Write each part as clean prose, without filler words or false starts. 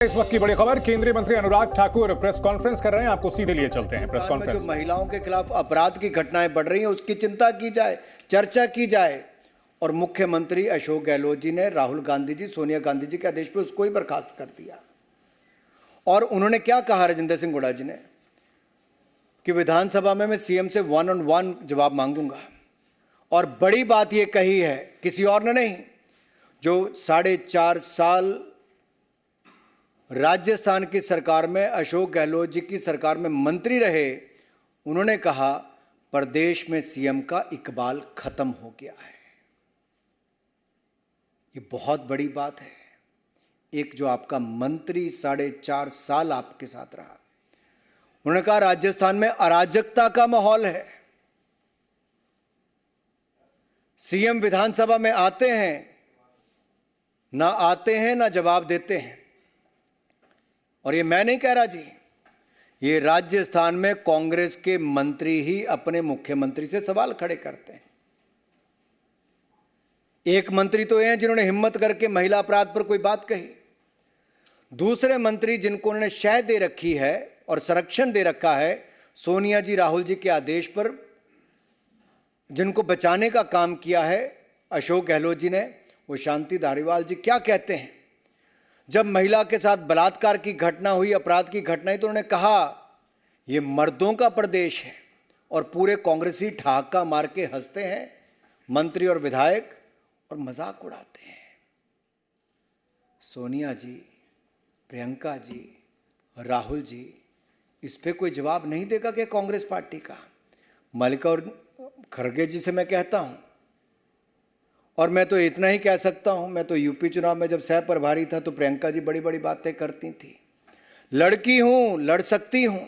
इस वक्त की बड़ी खबर, केंद्रीय मंत्री अनुराग ठाकुर प्रेस कॉन्फ्रेंस कर रहे हैं। आपको सीधे लिए चलते हैं प्रेस कॉन्फ्रेंस। जो महिलाओं के खिलाफ अपराध की घटनाएं बढ़ रही हैं उसकी चिंता की जाए, चर्चा की जाए। और मुख्यमंत्री अशोक गहलोत जी ने राहुल गांधी जी, सोनिया गांधी जी के आदेश पर उसको ही बर्खास्त कर दिया। और उन्होंने क्या कहा, राजेंद्र सिंह हुड्डा जी ने, कि विधानसभा में मैं सीएम से 1-on-1 जवाब मांगूंगा। और बड़ी बात यह कही है, किसी और ने नहीं, जो 4.5 साल राजस्थान की सरकार में, अशोक गहलोत जी की सरकार में मंत्री रहे, उन्होंने कहा प्रदेश में सीएम का इकबाल खत्म हो गया है। ये बहुत बड़ी बात है। एक जो आपका मंत्री 4.5 साल आपके साथ रहा, उन्होंने कहा राजस्थान में अराजकता का माहौल है। सीएम विधानसभा में आते हैं, ना आते हैं ना जवाब देते हैं। और ये मैं नहीं कह रहा जी, ये राजस्थान में कांग्रेस के मंत्री ही अपने मुख्यमंत्री से सवाल खड़े करते हैं। एक मंत्री तो ये हैं जिन्होंने हिम्मत करके महिला अपराध पर कोई बात कही। दूसरे मंत्री जिनको उन्होंने शह दे रखी है और संरक्षण दे रखा है सोनिया जी, राहुल जी के आदेश पर, जिनको बचाने का काम किया है अशोक गहलोत जी ने, वो शांति धारीवाल जी क्या कहते हैं? जब महिला के साथ बलात्कार की घटना हुई, अपराध की घटना हुई, तो उन्होंने कहा ये मर्दों का प्रदेश है। और पूरे कांग्रेसी ठहाका मार के हंसते हैं मंत्री और विधायक और मजाक उड़ाते हैं। सोनिया जी, प्रियंका जी, राहुल जी, इस पे कोई जवाब नहीं देगा क्या कांग्रेस पार्टी का? मल्लिकार्जुन खड़गे जी से मैं कहता हूं, और मैं तो इतना ही कह सकता हूं, मैं तो यूपी चुनाव में जब सह प्रभारी था तो प्रियंका जी बड़ी बड़ी बातें करती थी। लड़की हूं, लड़ सकती हूं,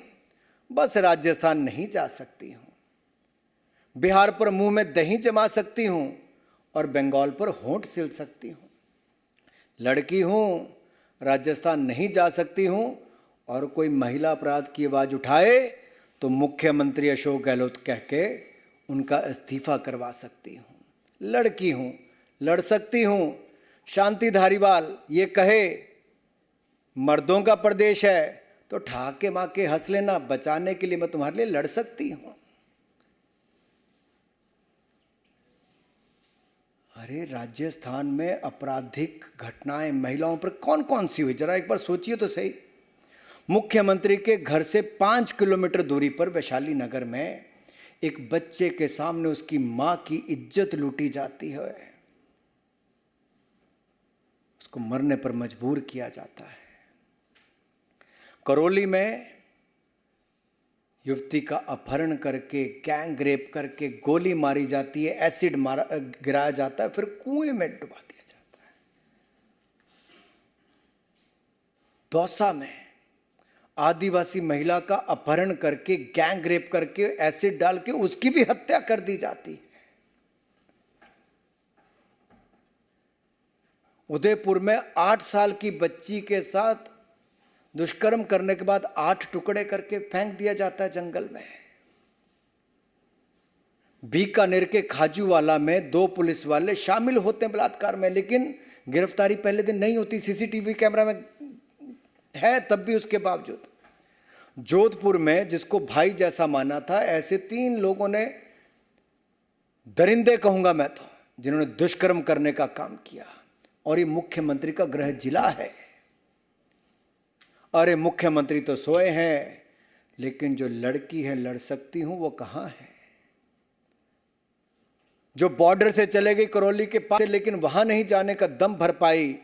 बस राजस्थान नहीं जा सकती हूं। बिहार पर मुंह में दही जमा सकती हूं और बंगाल पर होंठ सिल सकती हूं। लड़की हूं, राजस्थान नहीं जा सकती हूं, और कोई महिला अपराध की आवाज उठाए तो मुख्यमंत्री अशोक गहलोत कह के उनका इस्तीफा करवा सकती हूं। लड़की हूं, लड़ सकती हूं। शांति धारीवाल ये कहे मर्दों का प्रदेश है तो ठहाके मां के हंस लेना, बचाने के लिए मैं तुम्हारे लिए लड़ सकती हूं। अरे राजस्थान में आपराधिक घटनाएं महिलाओं पर कौन कौन सी हुई, जरा एक बार सोचिए तो सही। मुख्यमंत्री के घर से 5 किलोमीटर दूरी पर वैशाली नगर में एक बच्चे के सामने उसकी मां की इज्जत लूटी जाती है, उसको मरने पर मजबूर किया जाता है। करौली में युवती का अपहरण करके, गैंग रेप करके गोली मारी जाती है, एसिड गिराया जाता है, फिर कुएं में डुबा दिया जाता है। दौसा में आदिवासी महिला का अपहरण करके, गैंग रेप करके, एसिड डाल के उसकी भी हत्या कर दी जाती है। उदयपुर में 8 साल की बच्ची के साथ दुष्कर्म करने के बाद 8 टुकड़े करके फेंक दिया जाता है जंगल में। बीकानेर के खाजूवाला में 2 पुलिस वाले शामिल होते हैं बलात्कार में, लेकिन गिरफ्तारी पहले दिन नहीं होती, सीसीटीवी कैमरा में है तब भी उसके बावजूद। जोधपुर में जिसको भाई जैसा माना था, ऐसे 3 लोगों ने, दरिंदे कहूंगा मैं तो, जिन्होंने दुष्कर्म करने का काम किया। और ये मुख्यमंत्री का गृह जिला है। अरे मुख्यमंत्री तो सोए हैं, लेकिन जो लड़की है लड़ सकती हूं वो कहां है? जो बॉर्डर से चले गई करौली के पास, लेकिन वहां नहीं जाने का दम भर पाई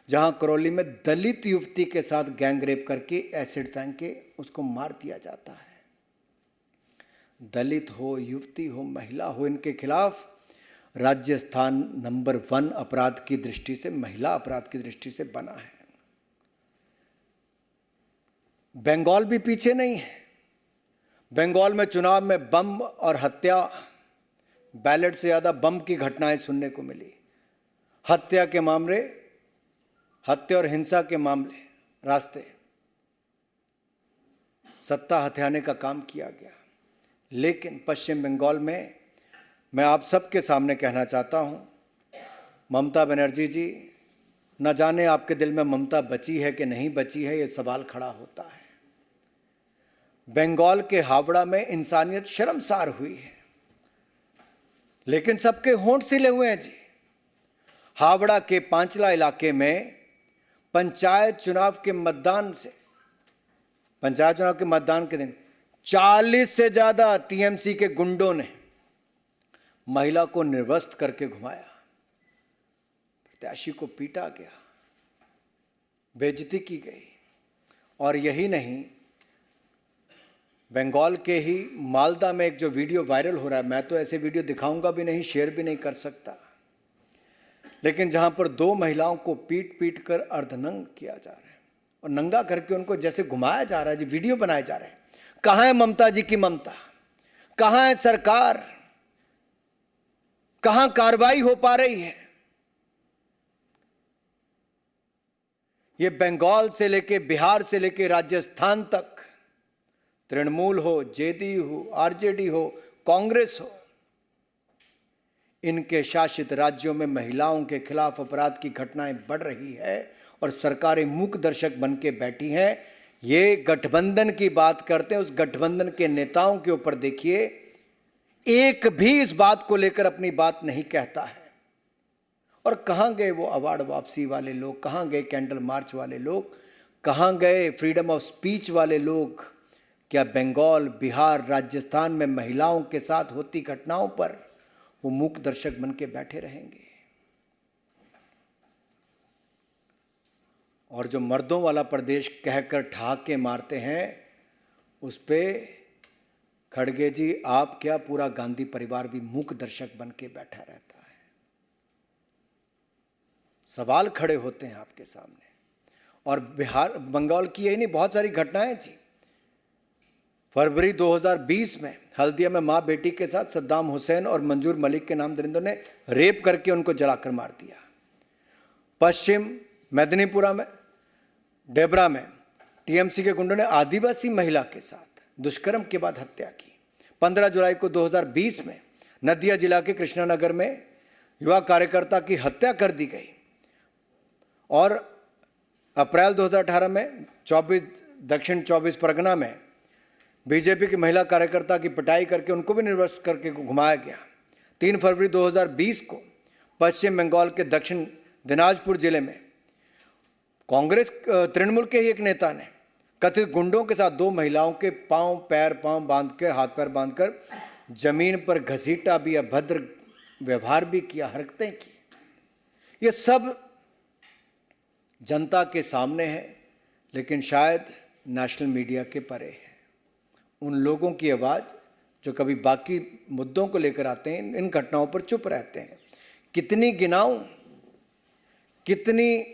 जहां करौली में दलित युवती के साथ गैंग रेप करके एसिड फेंक के उसको मार दिया जाता है। दलित हो, युवती हो, महिला हो, इनके खिलाफ राजस्थान नंबर 1 अपराध की दृष्टि से, महिला अपराध की दृष्टि से बना है। बंगाल भी पीछे नहीं है। बंगाल में चुनाव में बम और हत्या, बैलेट से ज्यादा बम की घटनाएं सुनने को मिली। हत्या के मामले, हत्या और हिंसा के मामले, रास्ते सत्ता हथियाने का काम किया गया। लेकिन पश्चिम बंगाल में मैं आप सबके सामने कहना चाहता हूं, ममता बनर्जी जी न जाने आपके दिल में ममता बची है कि नहीं बची है, ये सवाल खड़ा होता है। बंगाल के हावड़ा में इंसानियत शर्मसार हुई है, लेकिन सबके होंठ सिले हुए हैं जी। हावड़ा के पांचला इलाके में पंचायत चुनाव के मतदान के दिन 40 से ज्यादा टीएमसी के गुंडों ने महिला को निर्वस्त्र करके घुमाया, प्रत्याशी को पीटा गया, बेइज्जती की गई। और यही नहीं, बंगाल के ही मालदा में एक जो वीडियो वायरल हो रहा है, मैं तो ऐसे वीडियो दिखाऊंगा भी नहीं, शेयर भी नहीं कर सकता, लेकिन जहां पर 2 महिलाओं को पीट पीट कर अर्धनंग किया जा रहा है और नंगा करके उनको जैसे घुमाया जा रहा है जी, वीडियो बनाए जा रहे हैं। कहां है ममता जी की ममता? कहां है सरकार? कहां कार्रवाई हो पा रही है? ये बंगाल से लेके बिहार से लेके राजस्थान तक, तृणमूल हो, जेडीयू हो, आरजेडी हो, कांग्रेस हो, इनके शासित राज्यों में महिलाओं के खिलाफ अपराध की घटनाएं बढ़ रही है और सरकारें मूक दर्शक बन के बैठी हैं। ये गठबंधन की बात करते हैं, उस गठबंधन के नेताओं के ऊपर देखिए, एक भी इस बात को लेकर अपनी बात नहीं कहता है। और कहां गए वो अवार्ड वापसी वाले लोग? कहां गए कैंडल मार्च वाले लोग? कहां गए फ्रीडम ऑफ स्पीच वाले लोग? क्या बंगाल, बिहार, राजस्थान में महिलाओं के साथ होती घटनाओं पर वो मूक दर्शक बन के बैठे रहेंगे? और जो मर्दों वाला प्रदेश कहकर ठहाके मारते हैं, उस पे खड़गे जी, आप क्या, पूरा गांधी परिवार भी मूक दर्शक बन के बैठा रहता है। सवाल खड़े होते हैं आपके सामने। और बिहार, बंगाल की यही नहीं, बहुत सारी घटनाएं थी। फरवरी 2020 में हल्दिया में मां बेटी के साथ सद्दाम हुसैन और मंजूर मलिक के नाम दरिंदों ने रेप करके उनको जलाकर मार दिया। पश्चिम मेदिनीपुरा में, डेबरा में टीएमसी के गुंडों ने आदिवासी महिला के साथ दुष्कर्म के बाद हत्या की। 15 जुलाई को 2020 में नदिया जिला के कृष्णानगर में युवा कार्यकर्ता की हत्या कर दी गई। और अप्रैल 2018 में दक्षिण 24 परगना में बीजेपी की महिला कार्यकर्ता की पिटाई करके उनको भी निर्वस्त्र करके घुमाया गया। 3 फरवरी 2020 को पश्चिम बंगाल के दक्षिण दिनाजपुर जिले में कांग्रेस तृणमूल के ही एक नेता ने कथित गुंडों के साथ 2 महिलाओं के पांव बांध के, हाथ पैर बांधकर जमीन पर घसीटा भी, अभद्र व्यवहार भी किया, हरकतें की। ये सब जनता के सामने है, लेकिन शायद नेशनल मीडिया के परे है। उन लोगों की आवाज़ जो कभी बाकी मुद्दों को लेकर आते हैं, इन घटनाओं पर चुप रहते हैं। कितनी गिनाऊं, कितनी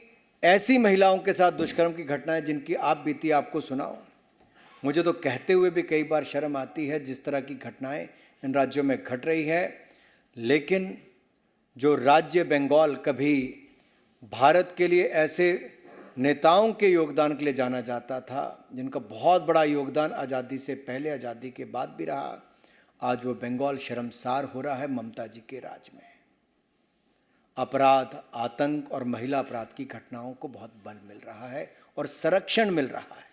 ऐसी महिलाओं के साथ दुष्कर्म की घटनाएं जिनकी आप बीती आपको सुनाऊं। मुझे तो कहते हुए भी कई बार शर्म आती है जिस तरह की घटनाएं इन राज्यों में घट रही है। लेकिन जो राज्य बंगाल कभी भारत के लिए ऐसे नेताओं के योगदान के लिए जाना जाता था, जिनका बहुत बड़ा योगदान आज़ादी से पहले, आज़ादी के बाद भी रहा, आज वो बंगाल शर्मसार हो रहा है ममता जी के राज में। अपराध, आतंक और महिला अपराध की घटनाओं को बहुत बल मिल रहा है और संरक्षण मिल रहा है।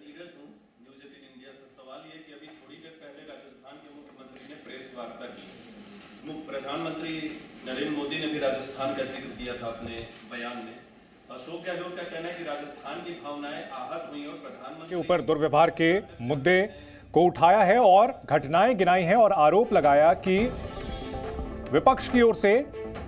नीरज हूं, न्यूज़ 18 इंडिया से। सवाल ये कि अभी थोड़ी देर पहले राजस्थान के मुख्यमंत्री ने प्रेस वार्ता की। प्रधानमंत्री नरेंद्र मोदी ने भी राजस्थान का जिक्र किया था अपने बयान में। अशोक गहलोत का कहना है कि राजस्थान की भावनाएं आहत हुई और प्रधानमंत्री के ऊपर दुर्व्यवहार के मुद्दे को उठाया है और घटनाएं गिनाई हैं और आरोप लगाया कि विपक्ष की ओर से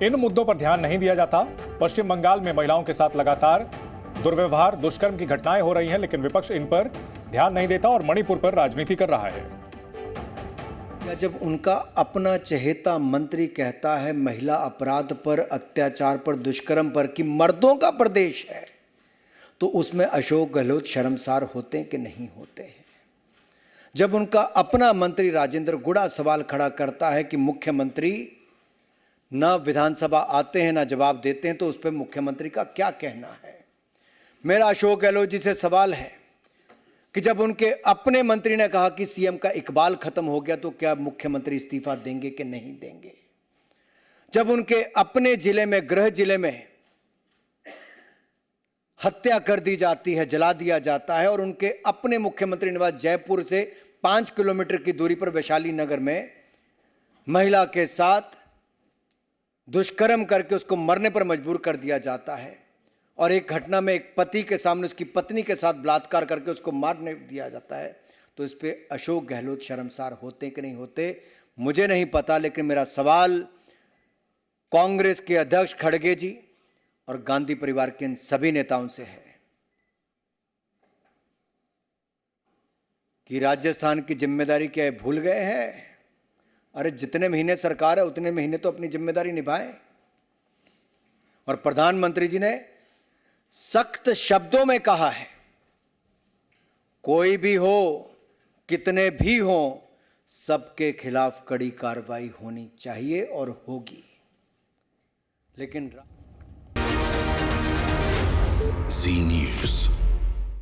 इन मुद्दों पर ध्यान नहीं दिया जाता। पश्चिम बंगाल में महिलाओं के साथ लगातार दुर्व्यवहार, दुष्कर्म की घटनाएं हो रही हैं, लेकिन विपक्ष इन पर ध्यान नहीं देता और मणिपुर पर राजनीति कर रहा है। या जब उनका अपना चहेता मंत्री कहता है महिला अपराध पर, अत्याचार पर, दुष्कर्म पर कि मर्दों का प्रदेश है, तो उसमें अशोक गहलोत शर्मसार होते हैं कि नहीं होते हैं? जब उनका अपना मंत्री राजेंद्र गुड़ा सवाल खड़ा करता है कि मुख्यमंत्री ना विधानसभा आते हैं ना जवाब देते हैं, तो उस पर मुख्यमंत्री का क्या कहना है। मेरा अशोक गहलोत जी से सवाल है कि जब उनके अपने मंत्री ने कहा कि सीएम का इकबाल खत्म हो गया, तो क्या मुख्यमंत्री इस्तीफा देंगे कि नहीं देंगे। जब उनके अपने जिले में, गृह जिले में हत्या कर दी जाती है, जला दिया जाता है, और उनके अपने मुख्यमंत्री निवास जयपुर से 5 किलोमीटर की दूरी पर वैशाली नगर में महिला के साथ दुष्कर्म करके उसको मरने पर मजबूर कर दिया जाता है, और एक घटना में एक पति के सामने उसकी पत्नी के साथ बलात्कार करके उसको मारने दिया जाता है, तो इस पे अशोक गहलोत शर्मसार होते कि नहीं होते मुझे नहीं पता। लेकिन मेरा सवाल कांग्रेस के अध्यक्ष खड़गे जी और गांधी परिवार के इन सभी नेताओं से है कि राजस्थान की जिम्मेदारी क्या है, भूल गए हैं। अरे जितने महीने सरकार है उतने महीने तो अपनी जिम्मेदारी निभाएं। और प्रधानमंत्री जी ने सख्त शब्दों में कहा है, कोई भी हो, कितने भी हो, सबके खिलाफ कड़ी कार्रवाई होनी चाहिए और होगी। लेकिन Zee News.